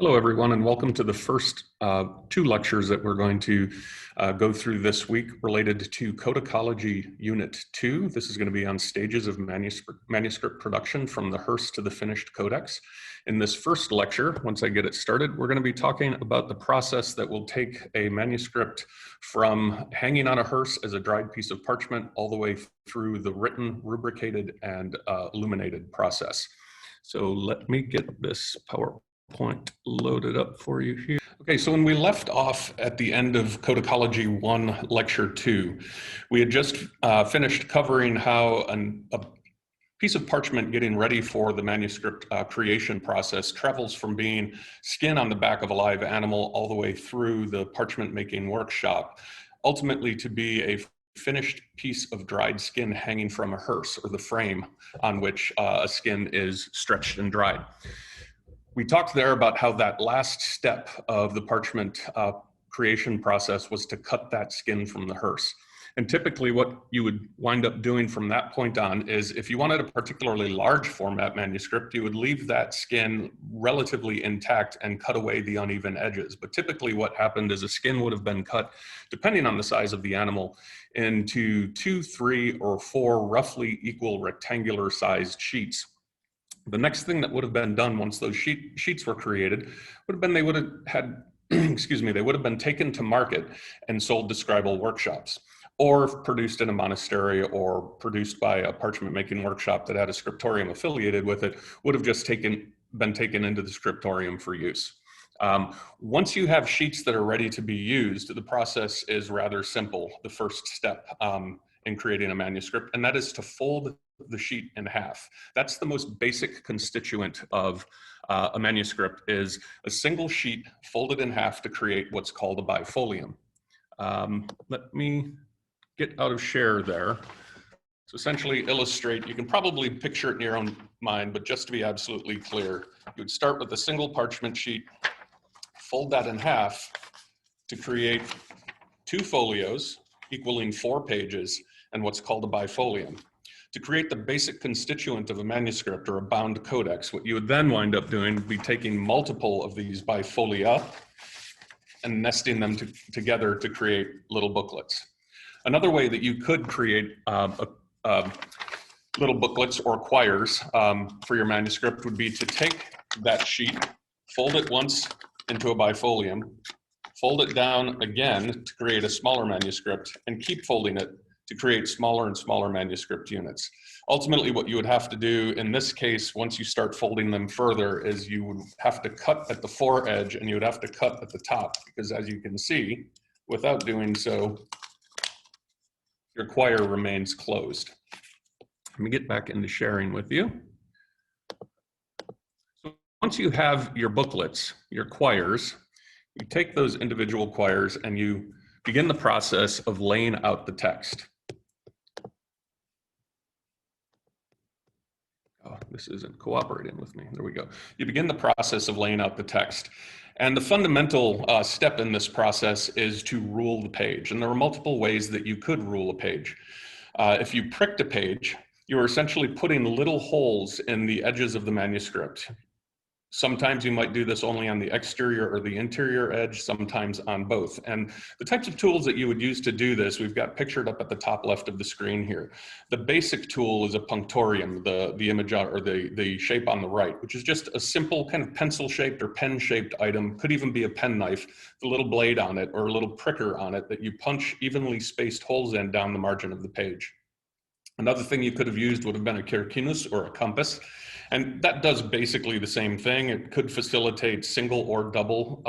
Hello, everyone, and welcome to the first two lectures that we're going to go through this week related to Codicology Unit 2. This is going to be on stages of manuscript production from the Herse to the finished Codex. In this first lecture, once I get it started, we're going to be talking about the process that will take a manuscript from hanging on a hearse as a dried piece of parchment all the way through the written, rubricated, and illuminated process. So let me get this PowerPoint loaded up for you here. Okay, so when we left off at the end of Codicology 1, Lecture 2, we had just finished covering how a piece of parchment getting ready for the manuscript creation process travels from being skin on the back of a live animal all the way through the parchment making workshop, ultimately to be a finished piece of dried skin hanging from a hearse, or the frame on which a skin is stretched and dried. We talked there about how that last step of the parchment creation process was to cut that skin from the hearse. And typically what you would wind up doing from that point on is, if you wanted a particularly large format manuscript, you would leave that skin relatively intact and cut away the uneven edges. But typically what happened is a skin would have been cut, depending on the size of the animal, into 2, 3, or 4 roughly equal rectangular sized sheets. The next thing that would have been done once those sheets were created would have been they would have had, they would have been taken to market and sold to scribal workshops, or produced in a monastery, or produced by a parchment making workshop that had a scriptorium affiliated with it, would have just been taken into the scriptorium for use. Once you have sheets that are ready to be used, the process is rather simple, the first step in creating a manuscript, and that is to fold the sheet in half. That's the most basic constituent of a manuscript, is a single sheet folded in half to create what's called a bifolium. Let me get out of share there. So essentially illustrate, you can probably picture it in your own mind, but just to be absolutely clear, you would start with a single parchment sheet, fold that in half to create 2 folios equaling 4 pages and what's called a bifolium. To create the basic constituent of a manuscript or a bound codex, what you would then wind up doing would be taking multiple of these bifolia and nesting them together to create little booklets. Another way that you could create little booklets or quires for your manuscript would be to take that sheet, fold it once into a bifolium, fold it down again to create a smaller manuscript, and keep folding it to create smaller and smaller manuscript units. Ultimately, what you would have to do in this case, once you start folding them further, is you would have to cut at the foredge and you would have to cut at the top, because as you can see, without doing so, your quire remains closed. Let me get back into sharing with you. So once you have your booklets, your quires, you take those individual quires and you begin the process of laying out the text. Oh, this isn't cooperating with me. There we go. You begin the process of laying out the text. And the fundamental step in this process is to rule the page. And there are multiple ways that you could rule a page. If you pricked a page, you are essentially putting little holes in the edges of the manuscript. Sometimes you might do this only on the exterior or the interior edge, sometimes on both. And the types of tools that you would use to do this, we've got pictured up at the top left of the screen here. The basic tool is a punctorium, the image or the shape on the right, which is just a simple kind of pencil-shaped or pen-shaped item, could even be a penknife, the little blade on it or a little pricker on it that you punch evenly spaced holes in down the margin of the page. Another thing you could have used would have been a circinus or a compass. And that does basically the same thing. It could facilitate single or double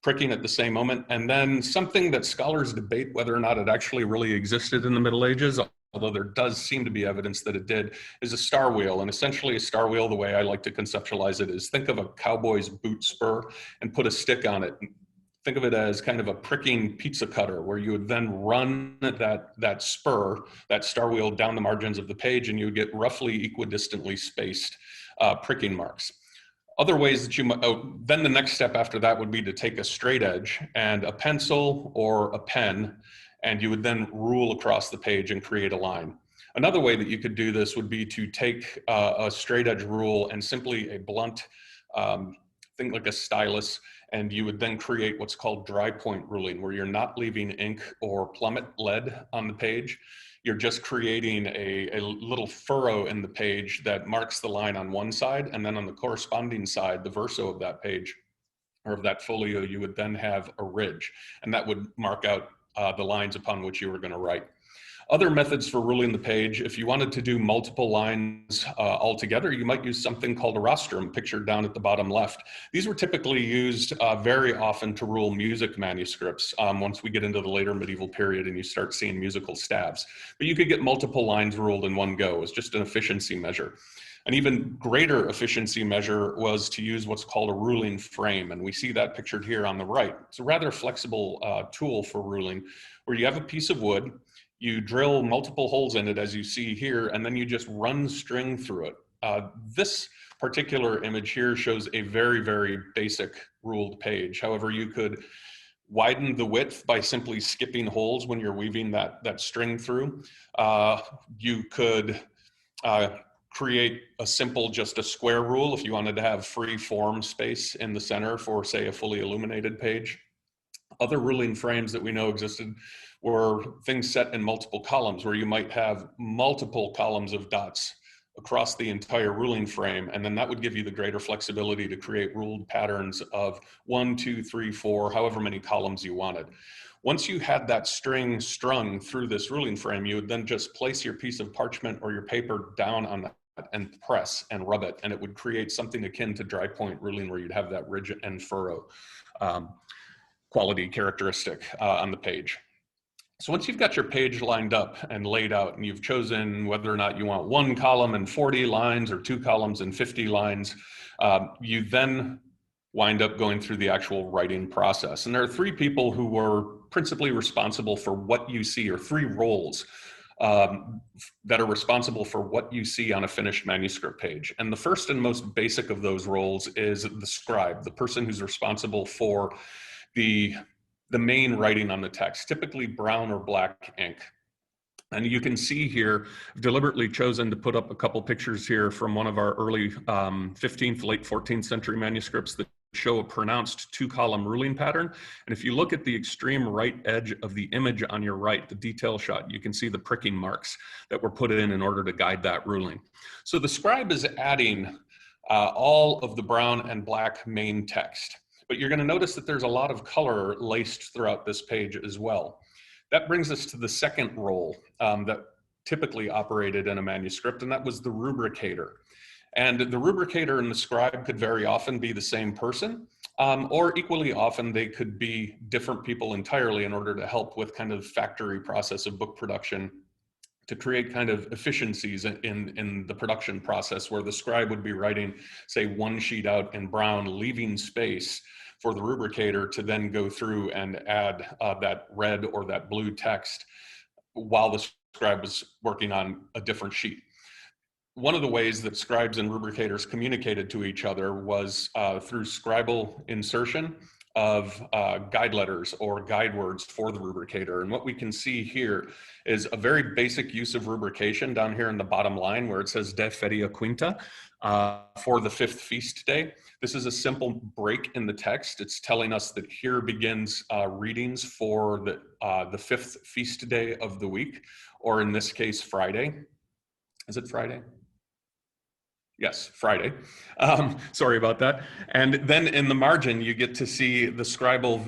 pricking at the same moment. And then something that scholars debate whether or not it actually really existed in the Middle Ages, although there does seem to be evidence that it did, is a star wheel. And essentially a star wheel, the way I like to conceptualize it, is think of a cowboy's boot spur and put a stick on it. Think of it as kind of a pricking pizza cutter, where you would then run that spur, that star wheel, down the margins of the page, and you would get roughly equidistantly spaced pricking marks. Other ways that you might, then the next step after that would be to take a straight edge and a pencil or a pen, and you would then rule across the page and create a line. Another way that you could do this would be to take a straight edge rule and simply a blunt think like a stylus, and you would then create what's called dry point ruling, where you're not leaving ink or plummet lead on the page. You're just creating a little furrow in the page that marks the line on one side, and then on the corresponding side, the verso of that page or of that folio, you would then have a ridge, and that would mark out the lines upon which you were going to write. Other methods for ruling the page, if you wanted to do multiple lines altogether, you might use something called a rostrum, pictured down at the bottom left. These were typically used very often to rule music manuscripts once we get into the later medieval period and you start seeing musical stabs. But you could get multiple lines ruled in one go. It's just an efficiency measure. An even greater efficiency measure was to use what's called a ruling frame, and we see that pictured here on the right. It's a rather flexible tool for ruling, where you have a piece of wood, you drill multiple holes in it as you see here, and then you just run string through it. This particular image here shows a very, very basic ruled page. However, you could widen the width by simply skipping holes when you're weaving that string through. You could create a simple, just a square rule if you wanted to have free form space in the center for, say, a fully illuminated page. Other ruling frames that we know existed were things set in multiple columns, where you might have multiple columns of dots across the entire ruling frame, and then that would give you the greater flexibility to create ruled patterns of 1, 2, 3, 4, however many columns you wanted. Once you had that string strung through this ruling frame, you would then just place your piece of parchment or your paper down on that and press and rub it, and it would create something akin to dry point ruling, where you'd have that ridge and furrow quality characteristic on the page. So once you've got your page lined up and laid out, and you've chosen whether or not you want 1 column and 40 lines or 2 columns and 50 lines, you then wind up going through the actual writing process. And there are 3 people who were principally responsible for what you see, or 3 roles that are responsible for what you see on a finished manuscript page. And the first and most basic of those roles is the scribe, the person who's responsible for the main writing on the text, typically brown or black ink. And you can see here, I've deliberately chosen to put up a couple pictures here from one of our early 15th, late 14th century manuscripts that show a pronounced 2-column ruling pattern. And if you look at the extreme right edge of the image on your right, the detail shot, you can see the pricking marks that were put in order to guide that ruling. So the scribe is adding all of the brown and black main text. But you're going to notice that there's a lot of color laced throughout this page as well. That brings us to the second role that typically operated in a manuscript, and that was the rubricator. And the rubricator and the scribe could very often be the same person, or equally often they could be different people entirely in order to help with kind of factory process of book production, to create kind of efficiencies in the production process, where the scribe would be writing, say, 1 sheet out in brown, leaving space for the rubricator to then go through and add that red or that blue text while the scribe was working on a different sheet. One of the ways that scribes and rubricators communicated to each other was through scribal insertion of guide letters or guide words for the rubricator. And what we can see here is a very basic use of rubrication down here in the bottom line, where it says De Feria Quinta for the 5th feast day. This is a simple break in the text. It's telling us that here begins readings for the 5th feast day of the week, or in this case, Friday. Is it Friday? Yes, Friday. Sorry about that. And then in the margin, you get to see the scribal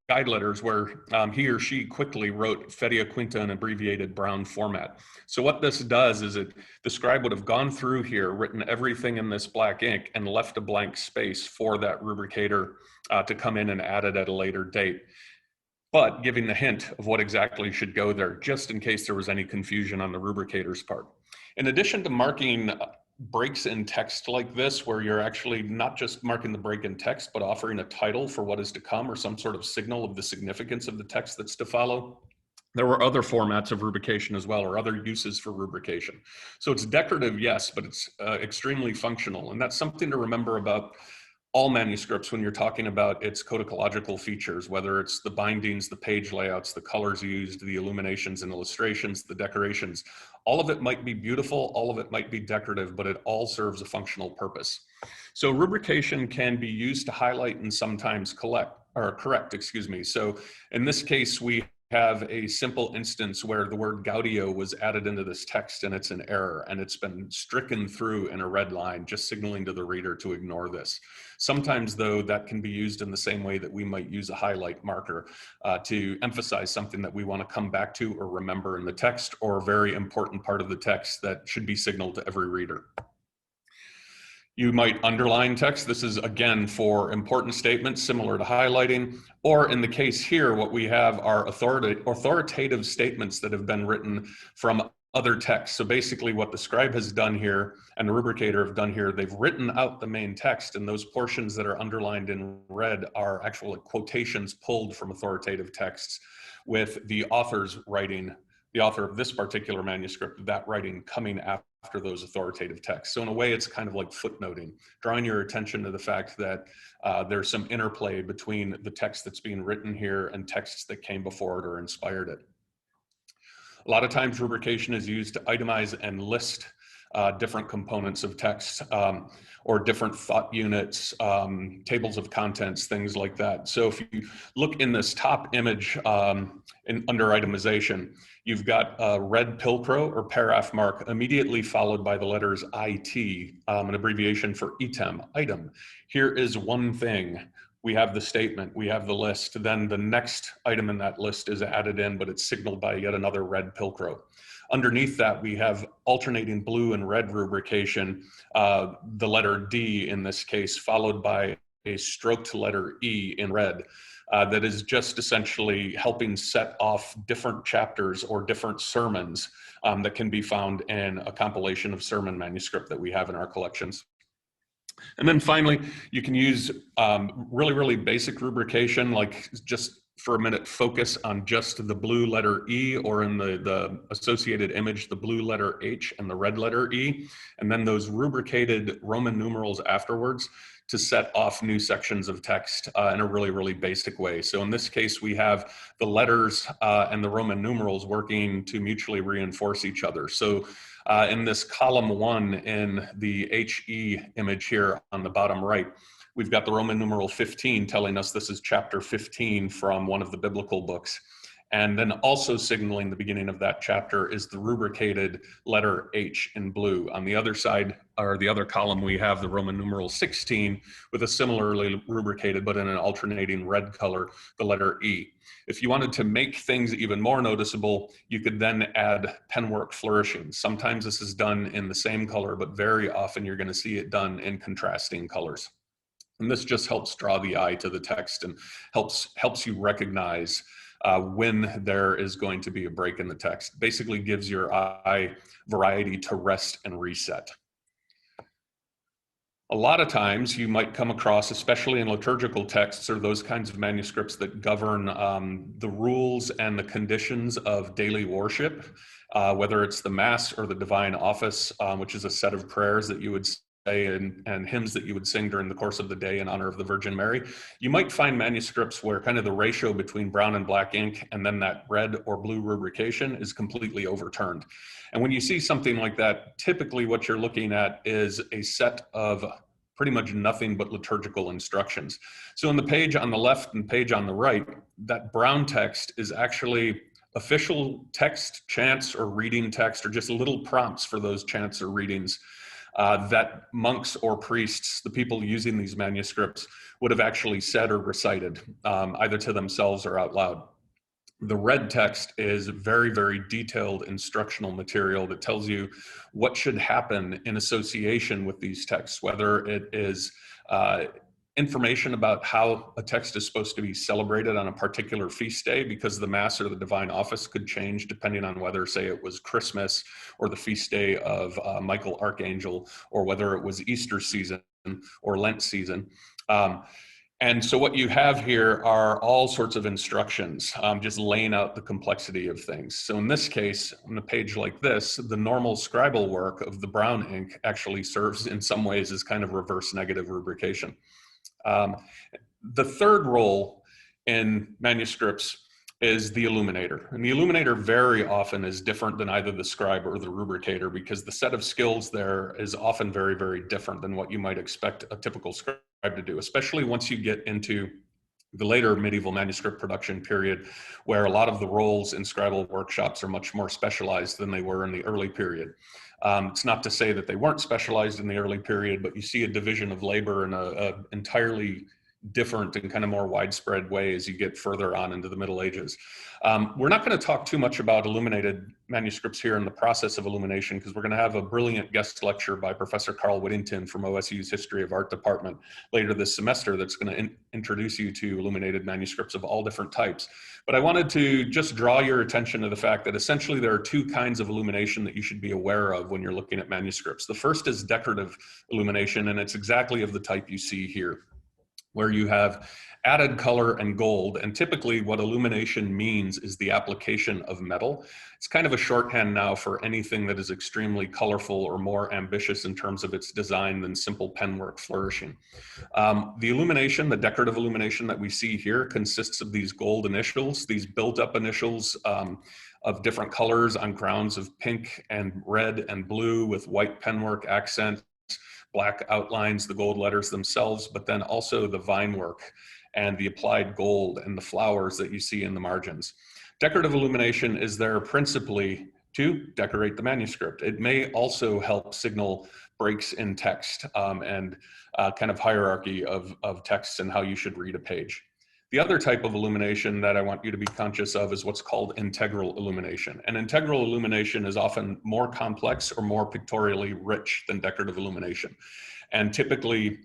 guide letters where he or she quickly wrote Feria Quinta in abbreviated brown format. So what this does is the scribe would have gone through here, written everything in this black ink, and left a blank space for that rubricator to come in and add it at a later date, but giving the hint of what exactly should go there, just in case there was any confusion on the rubricator's part. In addition to marking breaks in text like this, where you're actually not just marking the break in text, but offering a title for what is to come or some sort of signal of the significance of the text that's to follow, there were other formats of rubrication as well, or other uses for rubrication. So it's decorative, yes, but it's extremely functional. And that's something to remember about all manuscripts, when you're talking about its codicological features, whether it's the bindings, the page layouts, the colors used, the illuminations and illustrations, the decorations, all of it might be beautiful, all of it might be decorative, but it all serves a functional purpose. So rubrication can be used to highlight and sometimes correct, excuse me. So in this case, we have a simple instance where the word Gaudio was added into this text and it's an error, and it's been stricken through in a red line, just signaling to the reader to ignore this. Sometimes, though, that can be used in the same way that we might use a highlight marker to emphasize something that we want to come back to or remember in the text, or a very important part of the text that should be signaled to every reader. You might underline text. This is, again, for important statements similar to highlighting, or in the case here, what we have are authoritative statements that have been written from other texts. So basically what the scribe has done here and the rubricator have done here, they've written out the main text, and those portions that are underlined in red are actual quotations pulled from authoritative texts, with the author's writing, the author of this particular manuscript, that writing coming after those authoritative texts. So in a way, it's kind of like footnoting, drawing your attention to the fact that there's some interplay between the text that's being written here and texts that came before it or inspired it. A lot of times rubrication is used to itemize and list different components of text or different thought units, tables of contents, things like that. So if you look in this top image under itemization, you've got a red pilcrow or paraph mark immediately followed by the letters IT, an abbreviation for item, item. Here is one thing. We have the statement, we have the list, then the next item in that list is added in, but it's signaled by yet another red pilcrow. Underneath that, we have alternating blue and red rubrication, the letter D in this case, followed by a stroked letter E in red. That is just essentially helping set off different chapters or different sermons that can be found in a compilation of sermon manuscript that we have in our collections. And then finally, you can use really basic rubrication, like just for a minute, focus on just the blue letter E, or in the associated image, the blue letter H and the red letter E, and then those rubricated Roman numerals afterwards to set off new sections of text in a really basic way. So in this case, we have the letters and the Roman numerals working to mutually reinforce each other. So in this column 1 in the HE image here on the bottom right, we've got the Roman numeral 15 telling us this is chapter 15 from one of the biblical books. And then also signaling the beginning of that chapter is the rubricated letter H in blue. On the other side, or the other column, we have the Roman numeral 16 with a similarly rubricated, but in an alternating red color, the letter E. If you wanted to make things even more noticeable, you could then add penwork flourishings. Sometimes this is done in the same color, but very often you're going to see it done in contrasting colors. And this just helps draw the eye to the text and helps you recognize when there is going to be a break in the text. Basically gives your eye variety to rest and reset. A lot of times you might come across, especially in liturgical texts or those kinds of manuscripts that govern the rules and the conditions of daily worship, whether it's the Mass or the Divine Office, which is a set of prayers that you would say and hymns that you would sing during the course of the day in honor of the Virgin Mary. You might find manuscripts where kind of the ratio between brown and black ink and then that red or blue rubrication is completely overturned. And when you see something like that, typically what you're looking at is a set of pretty much nothing but liturgical instructions. So in the page on the left and page on the right, that brown text is actually official text, chants, or reading text, or just little prompts for those chants or readings that monks or priests, the people using these manuscripts, would have actually said or recited, either to themselves or out loud. The red text is very detailed instructional material that tells you what should happen in association with these texts, whether it is information about how a text is supposed to be celebrated on a particular feast day, because the Mass or the Divine Office could change depending on whether, say, it was Christmas or the feast day of Michael Archangel, or whether it was Easter season or Lent season. And so what you have here are all sorts of instructions, just laying out the complexity of things. So in this case, on a page like this, the normal scribal work of the brown ink actually serves in some ways as kind of reverse negative rubrication. The third role in manuscripts is the illuminator. And the illuminator very often is different than either the scribe or the rubricator, because the set of skills there is often very, very different than what you might expect a typical scribe to do, especially once you get into the later medieval manuscript production period, where a lot of the roles in scribal workshops are much more specialized than they were in the early period. It's not to say that they weren't specialized in the early period, but you see a division of labor in a entirely different and kind of more widespread way as you get further on into the Middle Ages. We're not going to talk too much about illuminated manuscripts here in the process of illumination, because we're going to have a brilliant guest lecture by Professor Carl Whittington from OSU's History of Art Department later this semester that's going to introduce you to illuminated manuscripts of all different types. But I wanted to just draw your attention to the fact that essentially there are two kinds of illumination that you should be aware of when you're looking at manuscripts. The first is decorative illumination, and it's exactly of the type you see here, where you have added color and gold. And typically what illumination means is the application of metal. It's kind of a shorthand now for anything that is extremely colorful or more ambitious in terms of its design than simple penwork flourishing. The illumination, the decorative illumination that we see here, consists of these gold initials, these built up initials of different colors on grounds of pink and red and blue with white penwork accent, black outlines, the gold letters themselves, but then also the vine work and the applied gold and the flowers that you see in the margins. Decorative illumination is there principally to decorate the manuscript. It may also help signal breaks in text and kind of hierarchy of texts and how you should read a page. The other type of illumination that I want you to be conscious of is what's called integral illumination. And integral illumination is often more complex or more pictorially rich than decorative illumination, and typically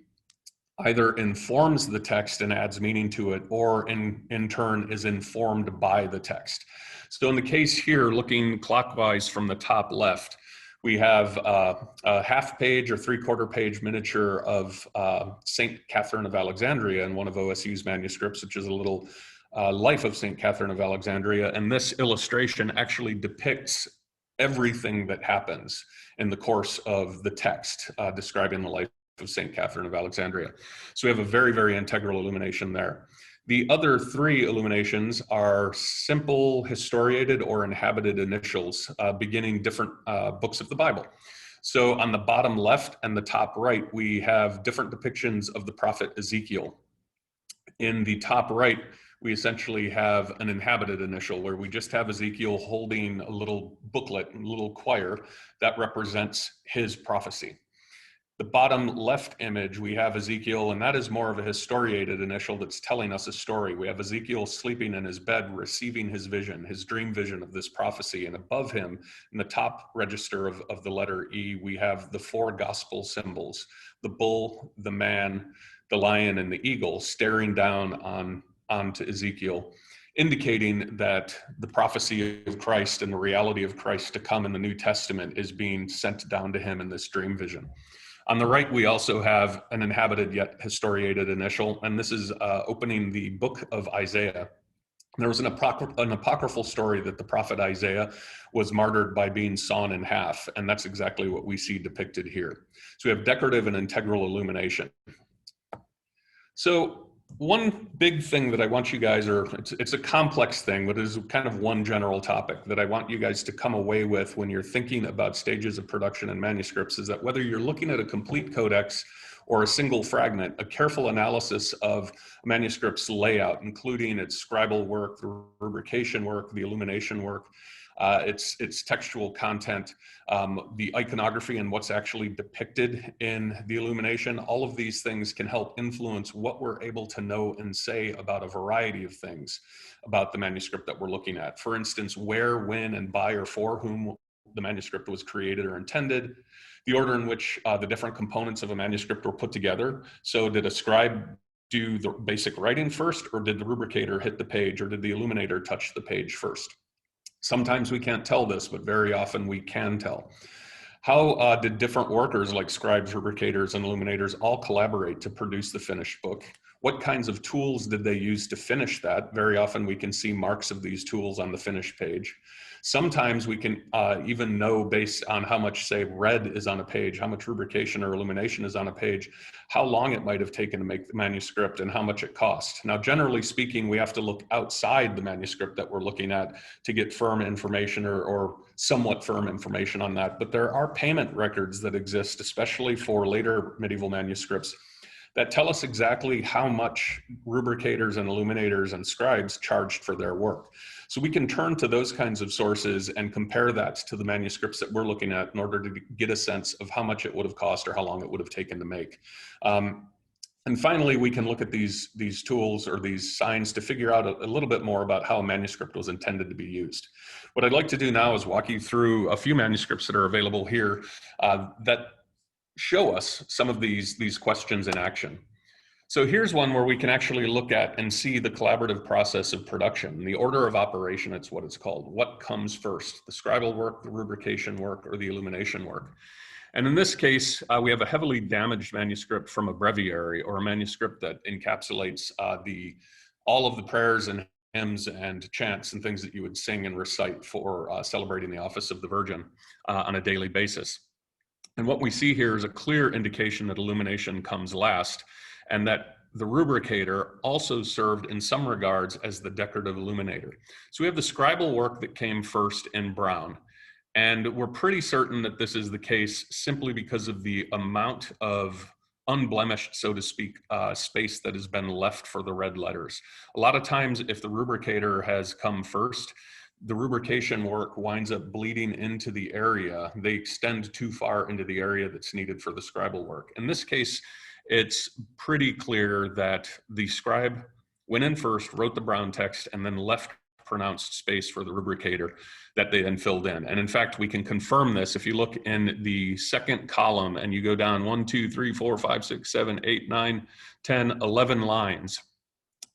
either informs the text and adds meaning to it, or in turn is informed by the text. So in the case here, looking clockwise from the top left, we have a half page or 3/4 page miniature of St. Catherine of Alexandria in one of OSU's manuscripts, which is a little life of St. Catherine of Alexandria. And this illustration actually depicts everything that happens in the course of the text describing the life of St. Catherine of Alexandria. So we have a very, very integral illumination there. The other three illuminations are simple historiated or inhabited initials beginning different books of the Bible. So on the bottom left and the top right, we have different depictions of the prophet Ezekiel. In the top right, we essentially have an inhabited initial where we just have Ezekiel holding a little booklet, a little quire that represents his prophecy. The bottom left image, we have Ezekiel, and that is more of a historiated initial that's telling us a story. We have Ezekiel sleeping in his bed, receiving his vision, his dream vision of this prophecy. And above him, in the top register of the letter E, we have the four gospel symbols, the bull, the man, the lion, and the eagle staring down onto Ezekiel, indicating that the prophecy of Christ and the reality of Christ to come in the New Testament is being sent down to him in this dream vision. On the right, we also have an inhabited yet historiated initial, and this is opening the book of Isaiah. There was an apocryphal story that the prophet Isaiah was martyred by being sawn in half, and that's exactly what we see depicted here. So we have decorative and integral illumination. So one big thing that I want you guys, it's a complex thing, but it is kind of one general topic that I want you guys to come away with when you're thinking about stages of production and manuscripts, is that whether you're looking at a complete codex or a single fragment, a careful analysis of a manuscript's layout, including its scribal work, the rubrication work, the illumination work, its textual content, the iconography and what's actually depicted in the illumination, all of these things can help influence what we're able to know and say about a variety of things about the manuscript that we're looking at. For instance, where, when, and by or for whom the manuscript was created or intended, the order in which the different components of a manuscript were put together. So did a scribe do the basic writing first, or did the rubricator hit the page, or did the illuminator touch the page first? Sometimes we can't tell this, but very often we can tell. How did different workers like scribes, rubricators, and illuminators all collaborate to produce the finished book? What kinds of tools did they use to finish that? Very often we can see marks of these tools on the finished page. Sometimes we can even know based on how much, say, red is on a page, how much rubrication or illumination is on a page, how long it might have taken to make the manuscript and how much it cost. Now, generally speaking, we have to look outside the manuscript that we're looking at to get firm information or somewhat firm information on that. But there are payment records that exist, especially for later medieval manuscripts, that tell us exactly how much rubricators and illuminators and scribes charged for their work. So we can turn to those kinds of sources and compare that to the manuscripts that we're looking at in order to get a sense of how much it would have cost or how long it would have taken to make. And finally, we can look at these tools or these signs to figure out a little bit more about how a manuscript was intended to be used. What I'd like to do now is walk you through a few manuscripts that are available here that show us some of these questions in action. So here's one where we can actually look at and see the collaborative process of production, the order of operation, it's what it's called. What comes first, the scribal work, the rubrication work, or the illumination work? And in this case, we have a heavily damaged manuscript from a breviary, or a manuscript that encapsulates all of the prayers and hymns and chants and things that you would sing and recite for celebrating the office of the Virgin on a daily basis. And what we see here is a clear indication that illumination comes last, and that the rubricator also served in some regards as the decorative illuminator. So we have the scribal work that came first in brown. And we're pretty certain that this is the case simply because of the amount of unblemished, so to speak, space that has been left for the red letters. A lot of times, if the rubricator has come first, the rubrication work winds up bleeding into the area. They extend too far into the area that's needed for the scribal work. In this case, it's pretty clear that the scribe went in first, wrote the brown text, and then left pronounced space for the rubricator that they then filled in. And in fact, we can confirm this if you look in the second column and you go down 1, 2, 3, 4, 5, 6, 7, 8, 9, 10, 11 lines,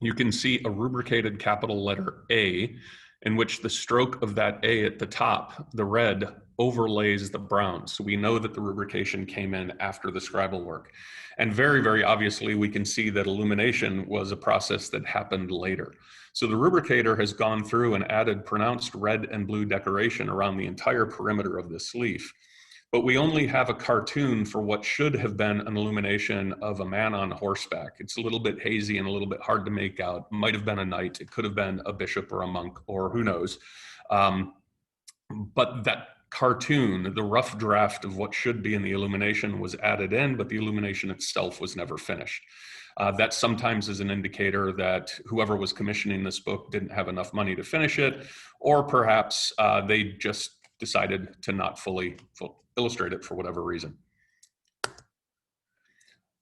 you can see a rubricated capital letter A, in which the stroke of that A at the top, the red, overlays the brown. So we know that the rubrication came in after the scribal work. And very, very obviously, we can see that illumination was a process that happened later. So the rubricator has gone through and added pronounced red and blue decoration around the entire perimeter of this leaf. But we only have a cartoon for what should have been an illumination of a man on horseback. It's a little bit hazy and a little bit hard to make out. It might have been a knight. It could have been a bishop or a monk, or who knows. But that cartoon, the rough draft of what should be in the illumination, was added in, but the illumination itself was never finished. That sometimes is an indicator that whoever was commissioning this book didn't have enough money to finish it, or perhaps they just decided to not fully illustrate it for whatever reason.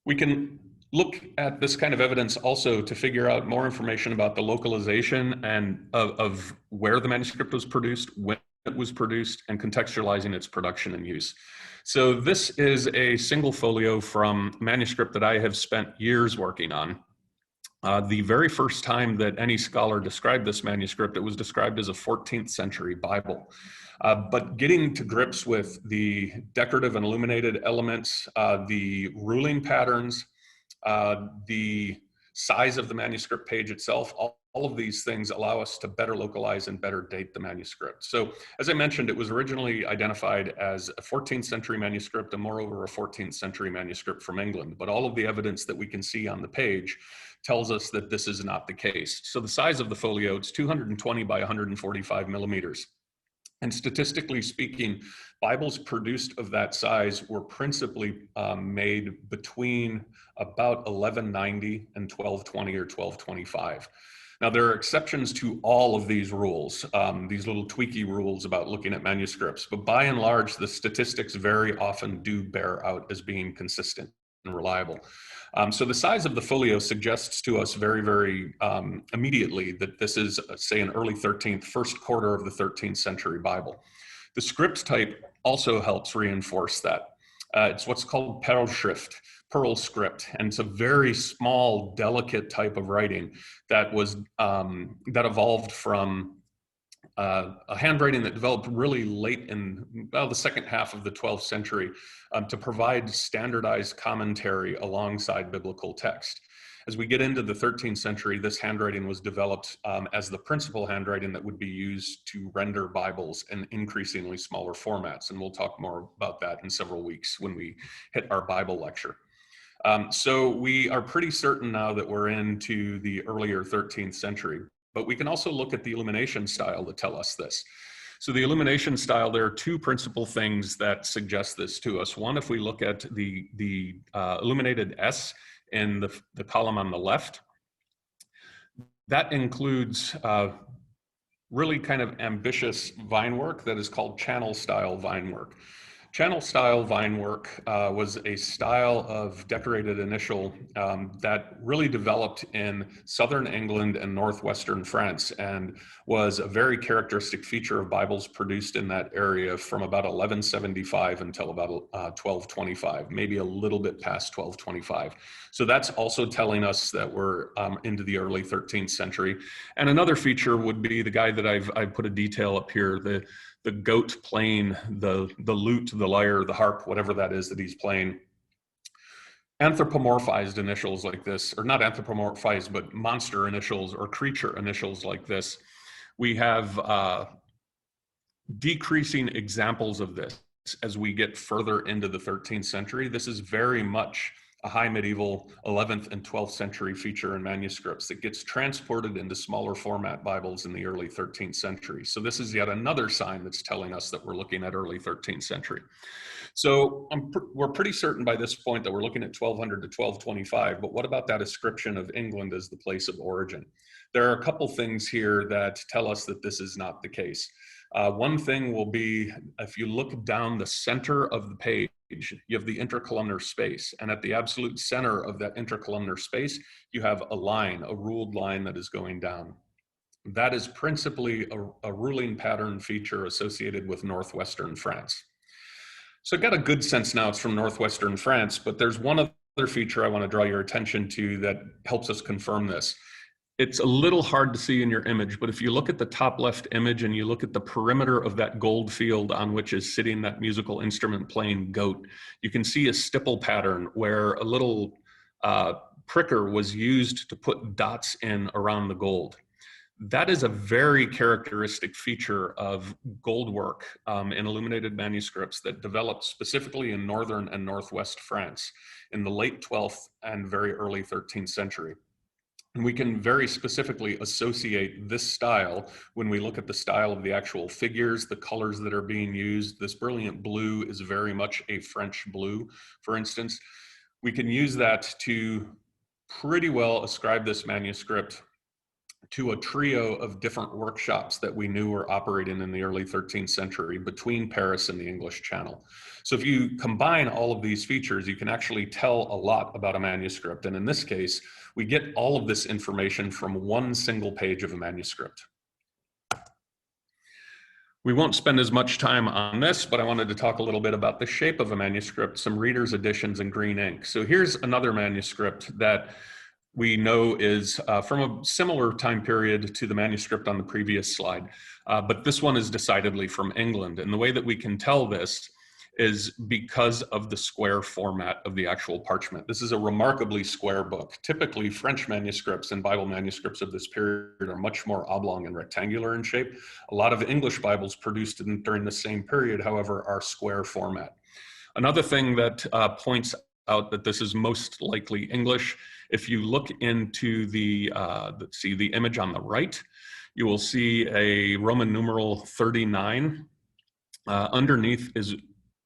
We can look at this kind of evidence also to figure out more information about the localization and of where the manuscript was produced, when it was produced, and contextualizing its production and use. So this is a single folio from a manuscript that I have spent years working on. The very first time that any scholar described this manuscript, it was described as a 14th century Bible. But getting to grips with the decorative and illuminated elements, the ruling patterns, the size of the manuscript page itself, all of these things allow us to better localize and better date the manuscript. So as I mentioned, it was originally identified as a 14th century manuscript and moreover a 14th century manuscript from England. But all of the evidence that we can see on the page tells us that this is not the case. So the size of the folio, it's 220 by 145 millimeters. And statistically speaking, Bibles produced of that size were principally made between about 1190 and 1220 or 1225. Now, there are exceptions to all of these rules, these little tweaky rules about looking at manuscripts, but by and large, the statistics very often do bear out as being consistent and reliable. So the size of the folio suggests to us very, very immediately that this is, say, an early 13th, first quarter of the 13th century Bible. The script type also helps reinforce that. It's what's called Perlschrift, pearl script, and it's a very small, delicate type of writing that was that evolved from a handwriting that developed really late in the second half of the 12th century to provide standardized commentary alongside biblical text. As we get into the 13th century, this handwriting was developed as the principal handwriting that would be used to render Bibles in increasingly smaller formats. And we'll talk more about that in several weeks when we hit our Bible lecture. So we are pretty certain now that we're into the earlier 13th century, but we can also look at the illumination style to tell us this. So the illumination style, there are two principal things that suggest this to us. One, if we look at the illuminated S in the column on the left, that includes really kind of ambitious vine work that is called channel style vine work. Channel style vine work was a style of decorated initial that really developed in southern England and northwestern France and was a very characteristic feature of Bibles produced in that area from about 1175 until about 1225, maybe a little bit past 1225. So that's also telling us that we're into the early 13th century. And another feature would be the guy that I've put a detail up here, the goat playing the lute, the lyre, the harp, whatever that is that he's playing. Anthropomorphized initials like this, or not anthropomorphized, but monster initials or creature initials like this. We have decreasing examples of this as we get further into the 13th century. This is very much a high medieval 11th and 12th century feature in manuscripts that gets transported into smaller format Bibles in the early 13th century. So this is yet another sign that's telling us that we're looking at early 13th century. So we're pretty certain by this point that we're looking at 1200 to 1225, but what about that ascription of England as the place of origin? There are a couple things here that tell us that this is not the case. One thing will be, if you look down the center of the page, you have the intercolumnar space, and at the absolute center of that intercolumnar space, you have a line, a ruled line that is going down. That is principally a ruling pattern feature associated with northwestern France. So I got a good sense now it's from northwestern France, but there's one other feature I want to draw your attention to that helps us confirm this. It's a little hard to see in your image, but if you look at the top left image and you look at the perimeter of that gold field on which is sitting that musical instrument playing goat, you can see a stipple pattern where a little pricker was used to put dots in around the gold. That is a very characteristic feature of gold work in illuminated manuscripts that developed specifically in northern and northwest France in the late 12th and very early 13th century. And we can very specifically associate this style when we look at the style of the actual figures, the colors that are being used. This brilliant blue is very much a French blue, for instance. We can use that to pretty well ascribe this manuscript to a trio of different workshops that we knew were operating in the early 13th century between Paris and the English Channel. So if you combine all of these features, you can actually tell a lot about a manuscript. And in this case, we get all of this information from one single page of a manuscript. We won't spend as much time on this, but I wanted to talk a little bit about the shape of a manuscript, some reader's editions in green ink. So here's another manuscript that we know is from a similar time period to the manuscript on the previous slide, but this one is decidedly from England. And the way that we can tell this is because of the square format of the actual parchment. This is a remarkably square book. Typically, French manuscripts and Bible manuscripts of this period are much more oblong and rectangular in shape. A lot of English Bibles produced during the same period, however, are square format. Another thing that points out that this is most likely English, if you look into the image on the right, you will see a Roman numeral 39. Underneath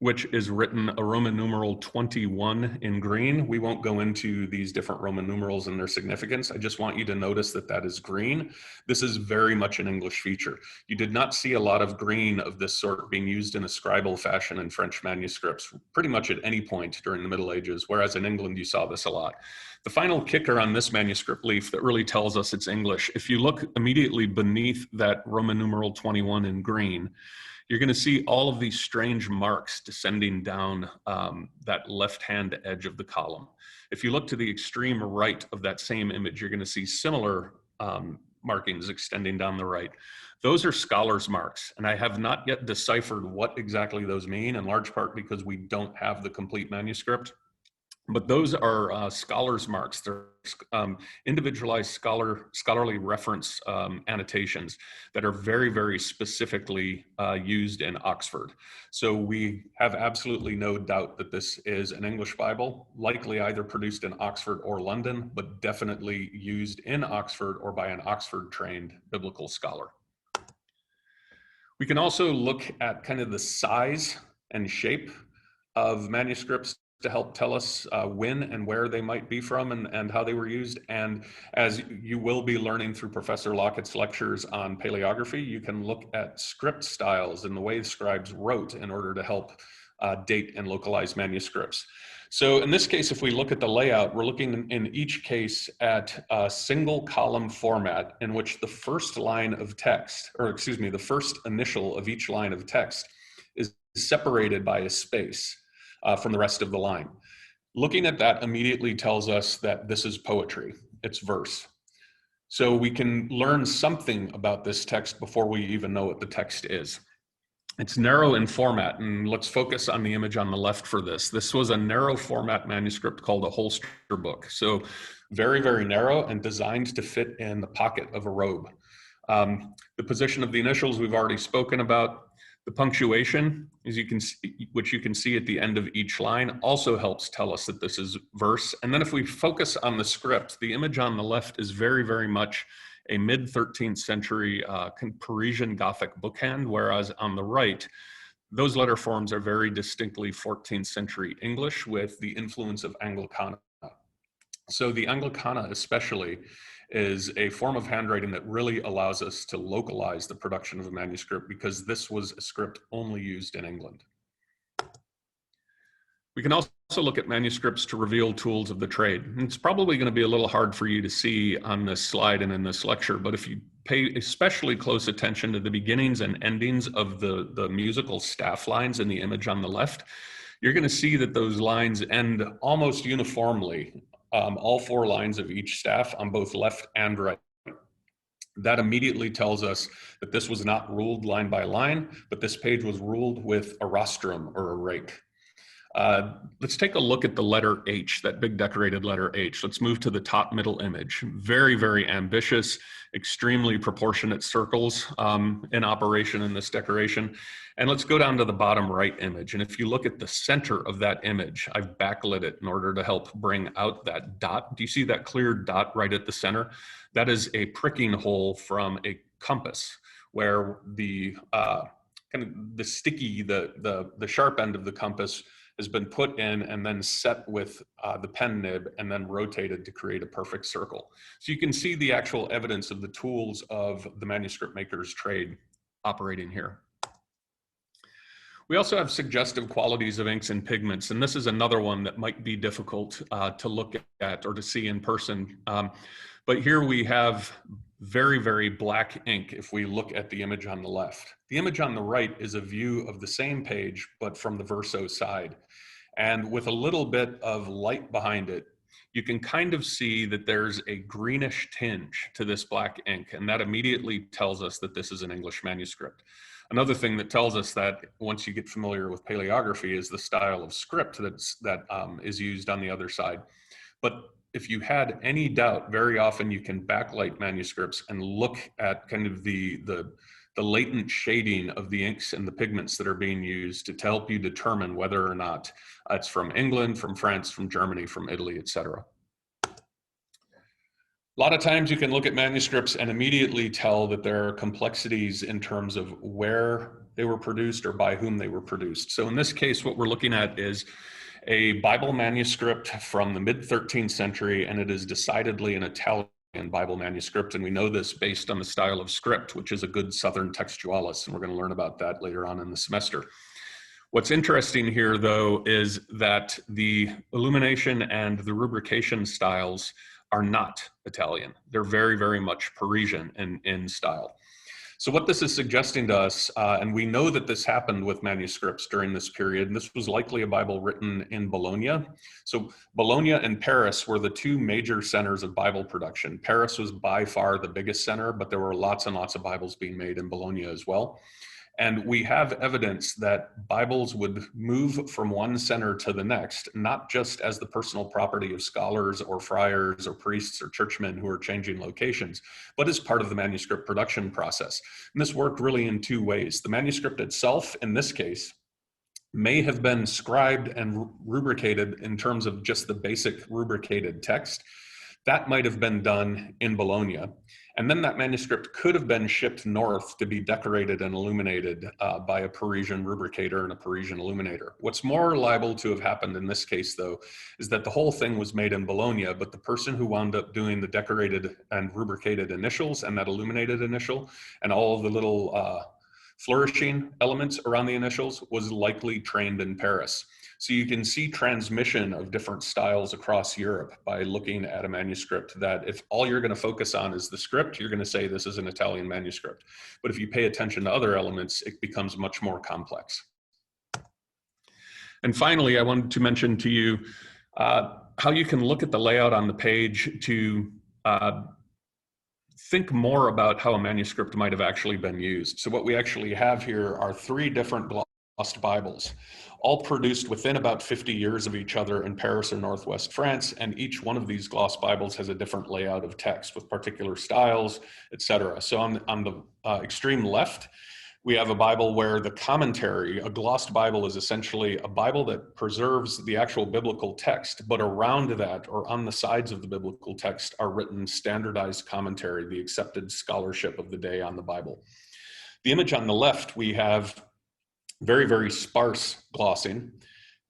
which is written a Roman numeral 21 in green. We won't go into these different Roman numerals and their significance. I just want you to notice that that is green. This is very much an English feature. You did not see a lot of green of this sort being used in a scribal fashion in French manuscripts, pretty much at any point during the Middle Ages, whereas in England you saw this a lot. The final kicker on this manuscript leaf that really tells us it's English, if you look immediately beneath that Roman numeral 21 in green, you're going to see all of these strange marks descending down that left-hand edge of the column. If you look to the extreme right of that same image, you're going to see similar markings extending down the right. Those are scholars' marks, and I have not yet deciphered what exactly those mean, in large part because we don't have the complete manuscript. But those are scholars' marks. They're individualized scholarly reference annotations that are very, very specifically used in Oxford. So we have absolutely no doubt that this is an English Bible, likely either produced in Oxford or London, but definitely used in Oxford or by an Oxford-trained biblical scholar. We can also look at kind of the size and shape of manuscripts to help tell us when and where they might be from and how they were used. And as you will be learning through Professor Lockett's lectures on paleography, you can look at script styles and the way scribes wrote in order to help date and localize manuscripts. So in this case, if we look at the layout, we're looking in each case at a single column format in which the first line of text, or excuse me, the first initial of each line of text is separated by a space from the rest of the line. Looking at that immediately tells us that this is poetry, it's verse. So we can learn something about this text before we even know what the text is. It's narrow in format, and let's focus on the image on the left for this. This was a narrow format manuscript called a holster book. So very, very narrow and designed to fit in the pocket of a robe. The position of the initials we've already spoken about. The punctuation, as you can see, which you can see at the end of each line, also helps tell us that this is verse. And then if we focus on the script, the image on the left is very, very much a mid-13th century Parisian Gothic bookhand, whereas on the right, those letter forms are very distinctly 14th century English with the influence of Anglicana. So the Anglicana especially is a form of handwriting that really allows us to localize the production of a manuscript because this was a script only used in England. We can also look at manuscripts to reveal tools of the trade. And it's probably going to be a little hard for you to see on this slide and in this lecture, but if you pay especially close attention to the beginnings and endings of the musical staff lines in the image on the left, you're going to see that those lines end almost uniformly. All four lines of each staff on both left and right. That immediately tells us that this was not ruled line by line, but this page was ruled with a rostrum or a rake. Let's take a look at the letter H, that big decorated letter H. Let's move to the top middle image. Very, very ambitious, extremely proportionate circles in operation in this decoration. And let's go down to the bottom right image. And if you look at the center of that image, I've backlit it in order to help bring out that dot. Do you see that clear dot right at the center? That is a pricking hole from a compass where the sharp end of the compass has been put in and then set with the pen nib and then rotated to create a perfect circle. So you can see the actual evidence of the tools of the manuscript maker's trade operating here. We also have suggestive qualities of inks and pigments, and this is another one that might be difficult to look at or to see in person. But here we have very, very black ink if we look at the image on the left. The image on the right is a view of the same page, but from the verso side. And with a little bit of light behind it, you can kind of see that there's a greenish tinge to this black ink, and that immediately tells us that this is an English manuscript. Another thing that tells us that once you get familiar with paleography is the style of script that is used on the other side. But if you had any doubt, very often you can backlight manuscripts and look at kind of the latent shading of the inks and the pigments that are being used to help you determine whether or not it's from England, from France, from Germany, from Italy, etc. A lot of times you can look at manuscripts and immediately tell that there are complexities in terms of where they were produced or by whom they were produced. So in this case, what we're looking at is a Bible manuscript from the mid-13th century, and it is decidedly an Italian Bible manuscript, and we know this based on the style of script, which is a good Southern textualis, and we're going to learn about that later on in the semester. What's interesting here, though, is that the illumination and the rubrication styles are not Italian. They're very, very much Parisian in style. So what this is suggesting to us, and we know that this happened with manuscripts during this period, and this was likely a Bible written in Bologna. So Bologna and Paris were the two major centers of Bible production. Paris was by far the biggest center, but there were lots and lots of Bibles being made in Bologna as well. And we have evidence that Bibles would move from one center to the next, not just as the personal property of scholars or friars or priests or churchmen who are changing locations, but as part of the manuscript production process. And this worked really in two ways. The manuscript itself, in this case, may have been scribed and rubricated in terms of just the basic rubricated text. That might have been done in Bologna. And then that manuscript could have been shipped north to be decorated and illuminated by a Parisian rubricator and a Parisian illuminator. What's more liable to have happened in this case, though, is that the whole thing was made in Bologna, but the person who wound up doing the decorated and rubricated initials and that illuminated initial and all of the little flourishing elements around the initials was likely trained in Paris. So you can see transmission of different styles across Europe by looking at a manuscript that if all you're going to focus on is the script, you're going to say this is an Italian manuscript. But if you pay attention to other elements, it becomes much more complex. And finally, I wanted to mention to you how you can look at the layout on the page to think more about how a manuscript might have actually been used. So what we actually have here are 3 different glossed Bibles, all produced within about 50 years of each other in Paris or Northwest France, and each one of these glossed Bibles has a different layout of text with particular styles, etc. So on the extreme left, we have a Bible where the commentary, a glossed Bible, is essentially a Bible that preserves the actual biblical text, but around that or on the sides of the biblical text are written standardized commentary, the accepted scholarship of the day on the Bible. The image on the left, we have very, very sparse glossing.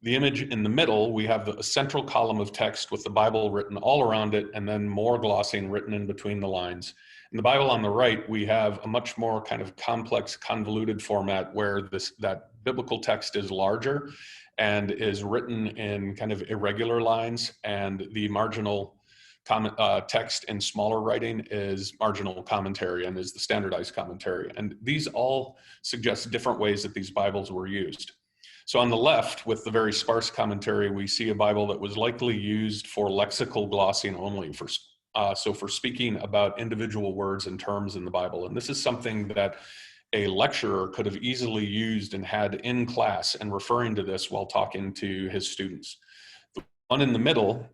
The image in the middle, we have a central column of text with the Bible written all around it, and then more glossing written in between the lines. In the Bible on the right, we have a much more kind of complex, convoluted format where that biblical text is larger and is written in kind of irregular lines, and the marginal text in smaller writing is marginal commentary and is the standardized commentary. And these all suggest different ways that these Bibles were used. So on the left, with the very sparse commentary, we see a Bible that was likely used for lexical glossing only, so for speaking about individual words and terms in the Bible. And this is something that a lecturer could have easily used and had in class and referring to this while talking to his students. The one in the middle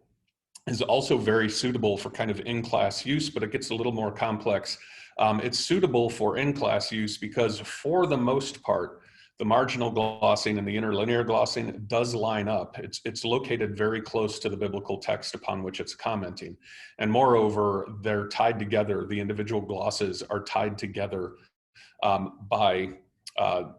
is also very suitable for kind of in-class use, but it gets a little more complex. It's suitable for in-class use because for the most part, the marginal glossing and the interlinear glossing does line up. It's located very close to the biblical text upon which it's commenting. And moreover, they're tied together. The individual glosses are tied together by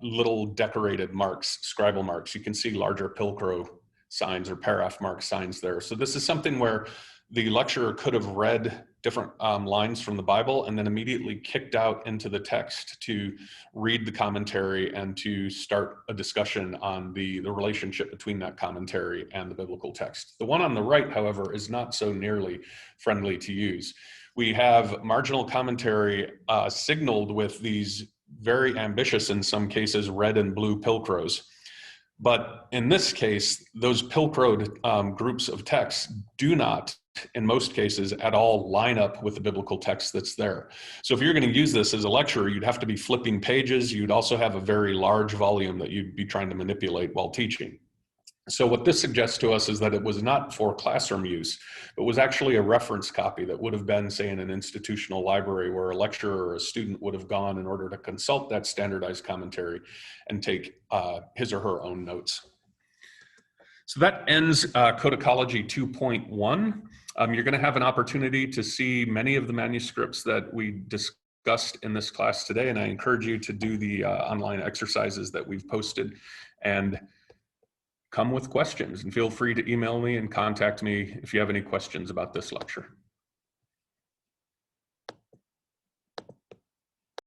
little decorated marks, scribal marks. You can see larger pilcrow signs or paraph mark signs there. So this is something where the lecturer could have read different lines from the Bible and then immediately kicked out into the text to read the commentary and to start a discussion on the relationship between that commentary and the biblical text. The one on the right, however, is not so nearly friendly to use. We have marginal commentary signaled with these very ambitious, in some cases, red and blue pilcrows. But in this case, those pilcrowed groups of text do not, in most cases, at all line up with the biblical text that's there. So if you're going to use this as a lecturer, you'd have to be flipping pages. You'd also have a very large volume that you'd be trying to manipulate while teaching. So what this suggests to us is that it was not for classroom use, but was actually a reference copy that would have been, say, in an institutional library where a lecturer or a student would have gone in order to consult that standardized commentary and take his or her own notes. So that ends Codicology 2.1. You're going to have an opportunity to see many of the manuscripts that we discussed in this class today, and I encourage you to do the online exercises that we've posted and come with questions, and feel free to email me and contact me if you have any questions about this lecture.